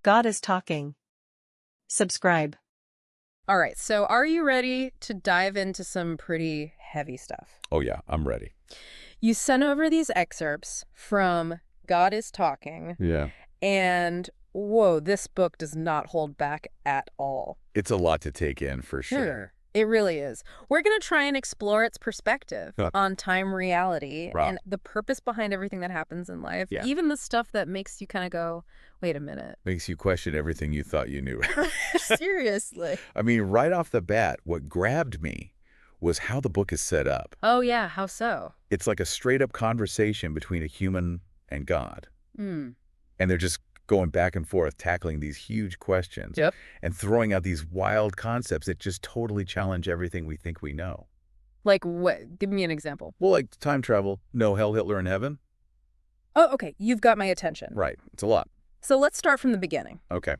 God is talking. Subscribe. All right, so are you ready to dive into some pretty heavy stuff? Oh yeah, I'm ready. You sent over these excerpts from God is Talking, Yeah. and whoa, this book does not hold back at all. It's a lot to take in for sure. It really is. We're going to try and explore its perspective on time, reality, Right. and the purpose behind everything that happens in life. Yeah. Even the stuff that makes you kind of go, wait a minute. Makes you question everything you thought you knew. Seriously. I mean, right off the bat, what grabbed me was how the book is set up. Oh, yeah. How so? It's like a straight-up conversation between a human and God. Hmm. And they're just going back and forth, tackling these huge questions and throwing out these wild concepts that just totally challenge everything we think we know. Like what? Give me an example. Well, like time travel, no hell, Hitler in heaven. Oh, okay. You've got my attention. Right. It's a lot. So let's start from the beginning. Okay.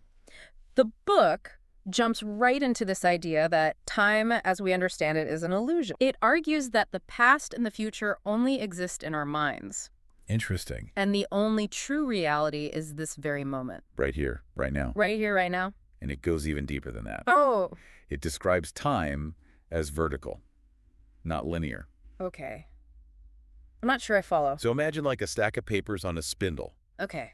The book jumps right into this idea that time, as we understand it, is an illusion. It argues that the past and the future only exist in our minds. Interesting. And the only true reality is this very moment. Right here, right now. Right here, right now. And it goes even deeper than that. Oh. It describes time as vertical, not linear. Okay. I'm not sure I follow. So imagine like a stack of papers on a spindle. Okay.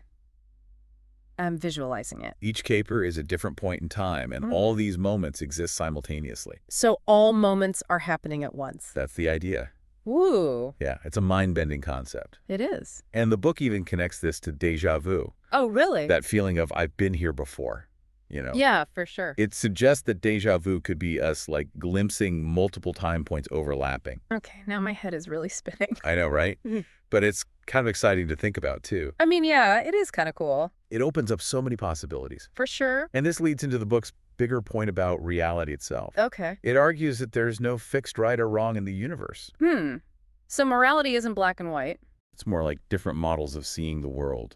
I'm visualizing it. Each caper is a different point in time, and all these moments exist simultaneously. So all moments are happening at once. That's the idea. Woo. Yeah, it's a mind-bending concept. It is. And the book even connects this to déjà vu, Oh, really? that feeling of I've been here before, you know? Yeah, for sure. It suggests that déjà vu could be us like glimpsing multiple time points overlapping. Okay, now my head is really spinning. I know, right? But it's kind of exciting to think about, too. I mean, yeah, it is kind of cool. It opens up so many possibilities. For sure. And this leads into the book's bigger point about reality itself. Okay. It argues that there's no fixed right or wrong in the universe. So morality isn't black and white. It's more like different models of seeing the world.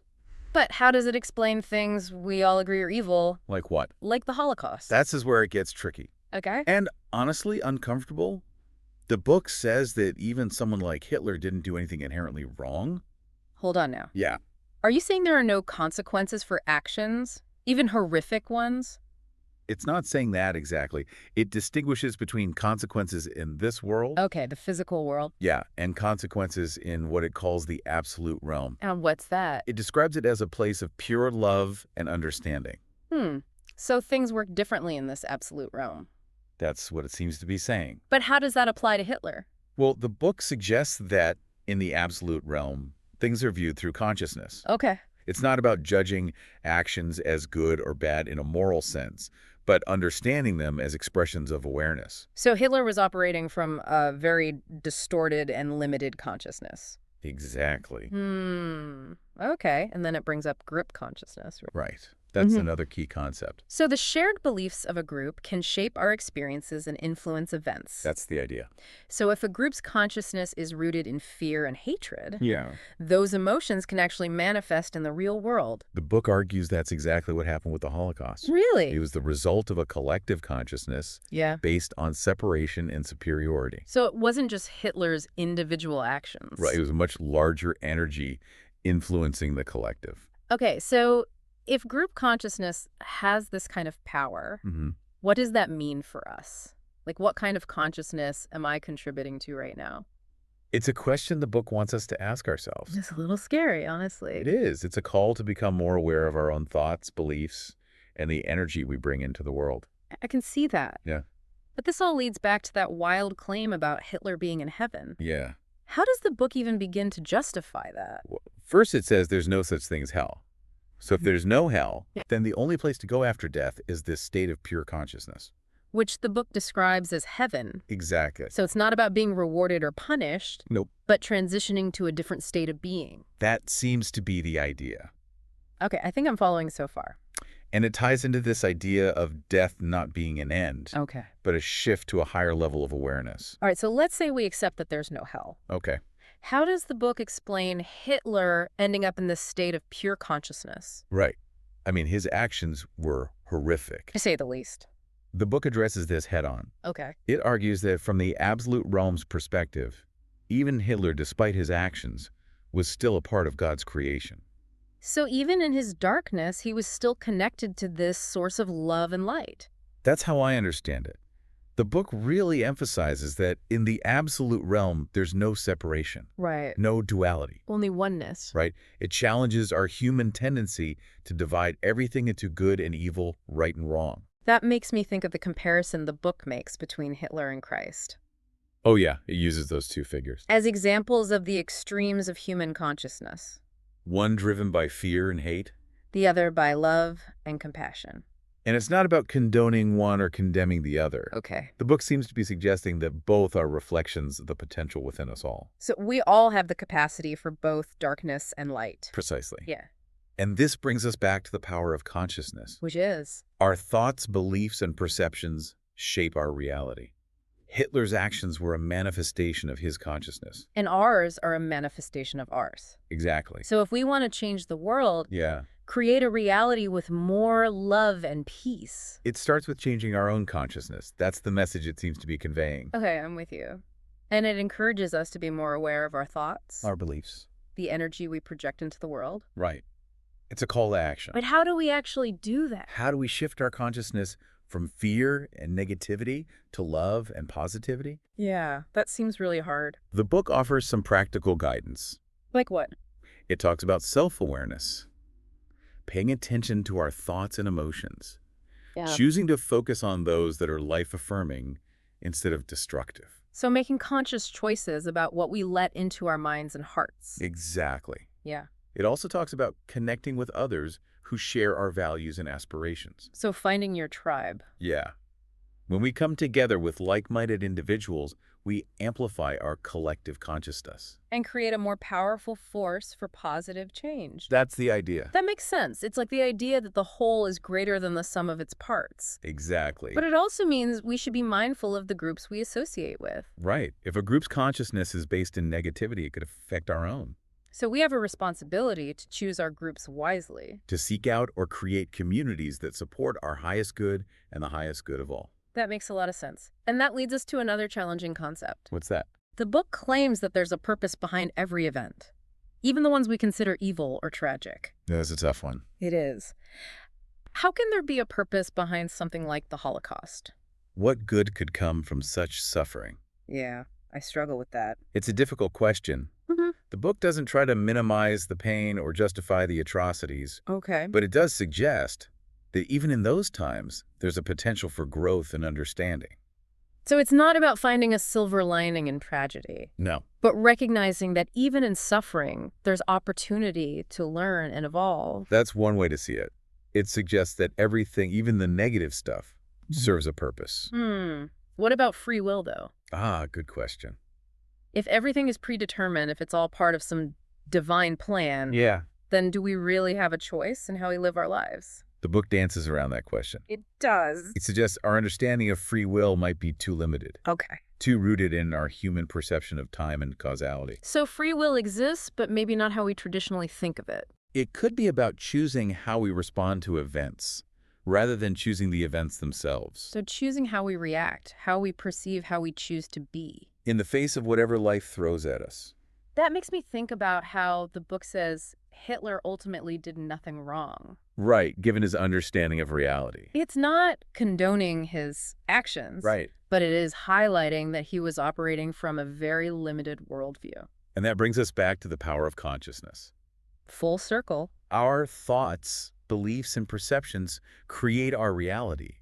But how does it explain things we all agree are evil, Like what? like the Holocaust? That's is where it gets tricky. Okay. And honestly, uncomfortable. The book says that even someone like Hitler didn't do anything inherently wrong. Hold on now. Yeah. Are you saying there are no consequences for actions, even horrific ones? It's not saying that exactly. It distinguishes between consequences in this world. Okay, the physical world. Yeah, and consequences in what it calls the absolute realm. And what's that? It describes it as a place of pure love and understanding. So things work differently in this absolute realm. That's what it seems to be saying. But how does that apply to Hitler? Well, the book suggests that in the absolute realm, things are viewed through consciousness. Okay. It's not about judging actions as good or bad in a moral sense, but understanding them as expressions of awareness. So Hitler was operating from a very distorted and limited consciousness. Exactly. Okay. And then it brings up group consciousness. Right. That's another key concept. So the shared beliefs of a group can shape our experiences and influence events. That's the idea. So if a group's consciousness is rooted in fear and hatred, Yeah. those emotions can actually manifest in the real world. The book argues that's exactly what happened with the Holocaust. Really? It was the result of a collective consciousness Yeah. based on separation and superiority. So it wasn't just Hitler's individual actions. Right. It was a much larger energy influencing the collective. Okay, so if group consciousness has this kind of power, what does that mean for us? Like, what kind of consciousness am I contributing to right now? It's a question the book wants us to ask ourselves. It's a little scary, honestly. It is. It's a call to become more aware of our own thoughts, beliefs, and the energy we bring into the world. I can see that. Yeah. But this all leads back to that wild claim about Hitler being in heaven. Yeah. How does the book even begin to justify that? Well, first, it says there's no such thing as hell. So if there's no hell, then the only place to go after death is this state of pure consciousness. Which the book describes as heaven. Exactly. So it's not about being rewarded or punished, Nope. but transitioning to a different state of being. That seems to be the idea. Okay, I think I'm following so far. And it ties into this idea of death not being an end, Okay. but a shift to a higher level of awareness. All right, so let's say we accept that there's no hell. Okay. How does the book explain Hitler ending up in this state of pure consciousness? Right. I mean, his actions were horrific. To say the least. The book addresses this head-on. Okay. It argues that from the absolute realm's perspective, even Hitler, despite his actions, was still a part of God's creation. So even in his darkness, he was still connected to this source of love and light. That's how I understand it. The book really emphasizes that in the absolute realm, there's no separation, Right. no duality, Only oneness. right? It challenges our human tendency to divide everything into good and evil, right and wrong. That makes me think of the comparison the book makes between Hitler and Christ, Oh yeah, it uses those two figures. as examples of the extremes of human consciousness, One driven by fear and hate. the other by love and compassion. And it's not about condoning one or condemning the other. Okay. The book seems to be suggesting that both are reflections of the potential within us all. So we all have the capacity for both darkness and light. Precisely. Yeah. And this brings us back to the power of consciousness. Which is? Our thoughts, beliefs, and perceptions shape our reality. Hitler's actions were a manifestation of his consciousness. And ours are a manifestation of ours. Exactly. So if we want to change the world, Yeah. create a reality with more love and peace. It starts with changing our own consciousness. That's the message it seems to be conveying. Okay, I'm with you. And it encourages us to be more aware of our thoughts, Our beliefs. the energy we project into the world. Right. It's a call to action. But how do we actually do that? How do we shift our consciousness from fear and negativity to love and positivity? Yeah, that seems really hard. The book offers some practical guidance. Like what? It talks about self-awareness, paying attention to our thoughts and emotions, choosing to focus on those that are life-affirming instead of destructive. So making conscious choices about what we let into our minds and hearts. Exactly. Yeah. It also talks about connecting with others who share our values and aspirations. So finding your tribe. Yeah. When we come together with like-minded individuals, we amplify our collective consciousness. And create a more powerful force for positive change. That's the idea. That makes sense. It's like the idea that the whole is greater than the sum of its parts. Exactly. But it also means we should be mindful of the groups we associate with. Right. If a group's consciousness is based in negativity, it could affect our own. So we have a responsibility to choose our groups wisely. To seek out or create communities that support our highest good and the highest good of all. That makes a lot of sense. And that leads us to another challenging concept. What's that? The book claims that there's a purpose behind every event, even the ones we consider evil or tragic. That's a tough one. It is. How can there be a purpose behind something like the Holocaust? What good could come from such suffering? Yeah, I struggle with that. It's a difficult question. The book doesn't try to minimize the pain or justify the atrocities, Okay. but it does suggest that even in those times, there's a potential for growth and understanding. So it's not about finding a silver lining in tragedy, No. but recognizing that even in suffering, there's opportunity to learn and evolve. That's one way to see it. It suggests that everything, even the negative stuff, serves a purpose. What about free will, though? Ah, good question. If everything is predetermined, if it's all part of some divine plan, Yeah. then do we really have a choice in how we live our lives? The book dances around that question. It does. It suggests our understanding of free will might be too limited, Okay. too rooted in our human perception of time and causality. So free will exists, but maybe not how we traditionally think of it. It could be about choosing how we respond to events, rather than choosing the events themselves. So choosing how we react, how we perceive, how we choose to be. In the face of whatever life throws at us. That makes me think about how the book says Hitler ultimately did nothing wrong. Right, given his understanding of reality. It's not condoning his actions, Right. but it is highlighting that he was operating from a very limited worldview. And that brings us back to the power of consciousness. Full circle. Our thoughts, beliefs, and perceptions create our reality.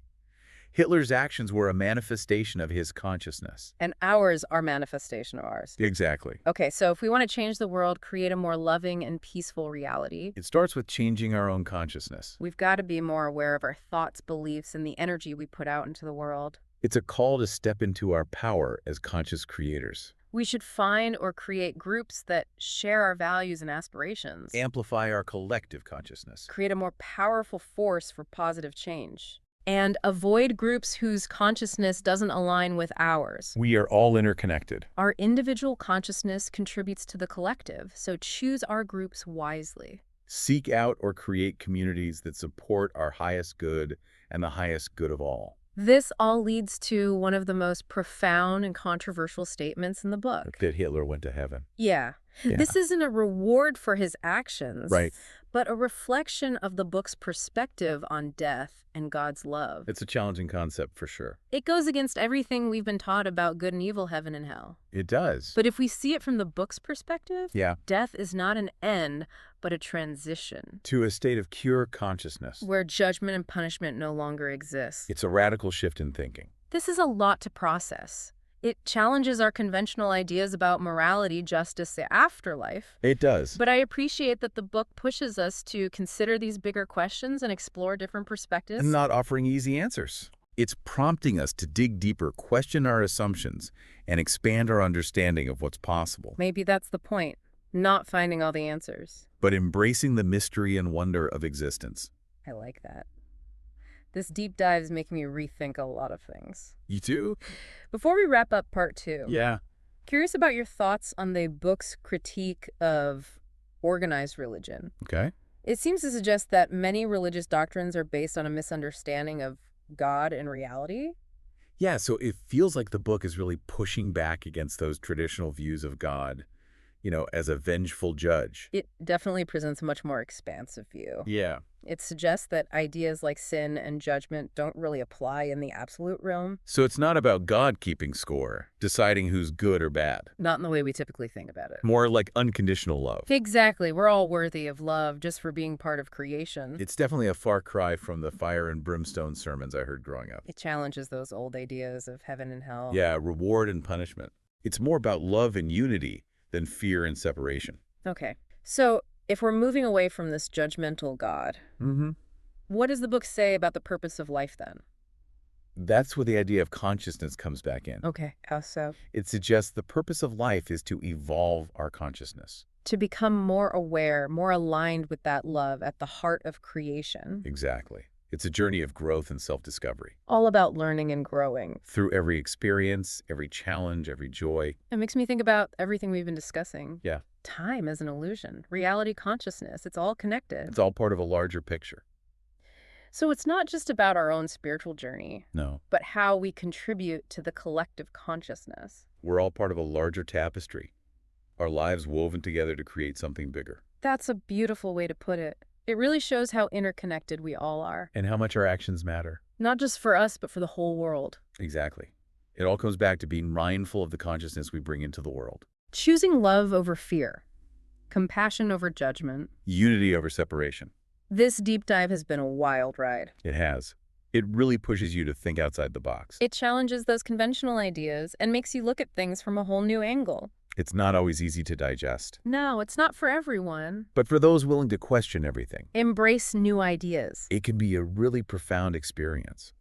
Hitler's actions were a manifestation of his consciousness. And ours are manifestation of ours. Exactly. Okay, so if we want to change the world, create a more loving and peaceful reality, It starts with changing our own consciousness. we've got to be more aware of our thoughts, beliefs, and the energy we put out into the world. It's a call to step into our power as conscious creators. We should find or create groups that share our values and aspirations. Amplify our collective consciousness. Create a more powerful force for positive change. And avoid groups whose consciousness doesn't align with ours. We are all interconnected. Our individual consciousness contributes to the collective, so choose our groups wisely. Seek out or create communities that support our highest good and the highest good of all. This all leads to one of the most profound and controversial statements in the book. That Hitler went to heaven. Yeah, Yeah. This isn't a reward for his actions, Right. but a reflection of the book's perspective on death and God's love. It's a challenging concept for sure. It goes against everything we've been taught about good and evil, heaven and hell. It does. But if we see it from the book's perspective, Yeah. death is not an end, but a transition, To a state of pure consciousness. where judgment and punishment no longer exist. It's a radical shift in thinking. This is a lot to process. It challenges our conventional ideas about morality, justice, the afterlife. It does. But I appreciate that the book pushes us to consider these bigger questions and explore different perspectives. And not offering easy answers. It's prompting us to dig deeper, question our assumptions, and expand our understanding of what's possible. Maybe that's the point, not finding all the answers. But embracing the mystery and wonder of existence. I like that. This deep dive is making me rethink a lot of things. You too? Before we wrap up part 2, Yeah. curious about your thoughts on the book's critique of organized religion. Okay. It seems to suggest that many religious doctrines are based on a misunderstanding of God and reality. Yeah, so it feels like the book is really pushing back against those traditional views of God, as a vengeful judge. It definitely presents a much more expansive view. Yeah. It suggests that ideas like sin and judgment don't really apply in the absolute realm. So it's not about God keeping score, deciding who's good or bad. Not in the way we typically think about it. More like unconditional love. Exactly. We're all worthy of love just for being part of creation. It's definitely a far cry from the fire and brimstone sermons I heard growing up. It challenges those old ideas of heaven and hell. Yeah, reward and punishment. It's more about love and unity than fear and separation. Okay. So if we're moving away from this judgmental God, what does the book say about the purpose of life then? That's where the idea of consciousness comes back in. Okay. How so? It suggests the purpose of life is to evolve our consciousness. To become more aware, more aligned with that love at the heart of creation. Exactly. It's a journey of growth and self-discovery. All about learning and growing. Through every experience, every challenge, every joy. It makes me think about everything we've been discussing. Yeah. Time as an illusion, reality, consciousness, it's all connected. It's all part of a larger picture. So it's not just about our own spiritual journey, No. but how we contribute to the collective consciousness. We're all part of a larger tapestry. Our lives woven together to create something bigger. That's a beautiful way to put it. It really shows how interconnected we all are. And how much our actions matter. Not just for us, but for the whole world. Exactly. It all comes back to being mindful of the consciousness we bring into the world. Choosing love over fear. Compassion over judgment. Unity over separation. This deep dive has been a wild ride. It has. It really pushes you to think outside the box. It challenges those conventional ideas and makes you look at things from a whole new angle. It's not always easy to digest. No, it's not for everyone. But for those willing to question everything, Embrace new ideas. it can be a really profound experience.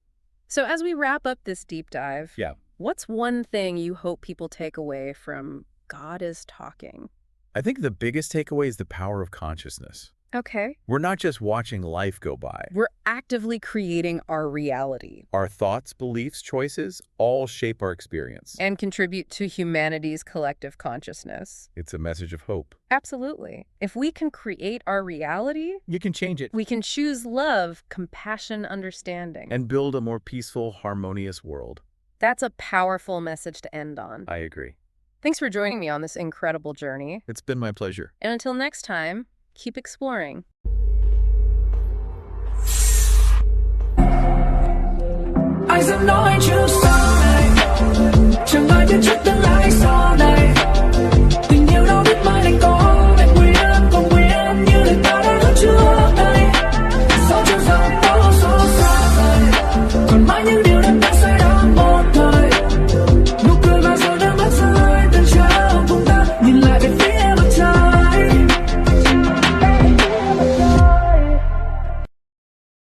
So as we wrap up this deep dive, Yeah. what's one thing you hope people take away from God is Talking? I think the biggest takeaway is the power of consciousness. Okay. We're not just watching life go by. We're actively creating our reality Our thoughts, beliefs, choices all shape our experience. and contribute to humanity's collective consciousness. It's a message of hope. Absolutely. If we can create our reality, You can change it we can choose love, compassion, understanding. and build a more peaceful, harmonious world. That's a powerful message to end on. I agree. Thanks for joining me on this incredible journey. It's been my pleasure. And until next time, keep exploring. Eyes anoint you starlight, 将爱变成灯。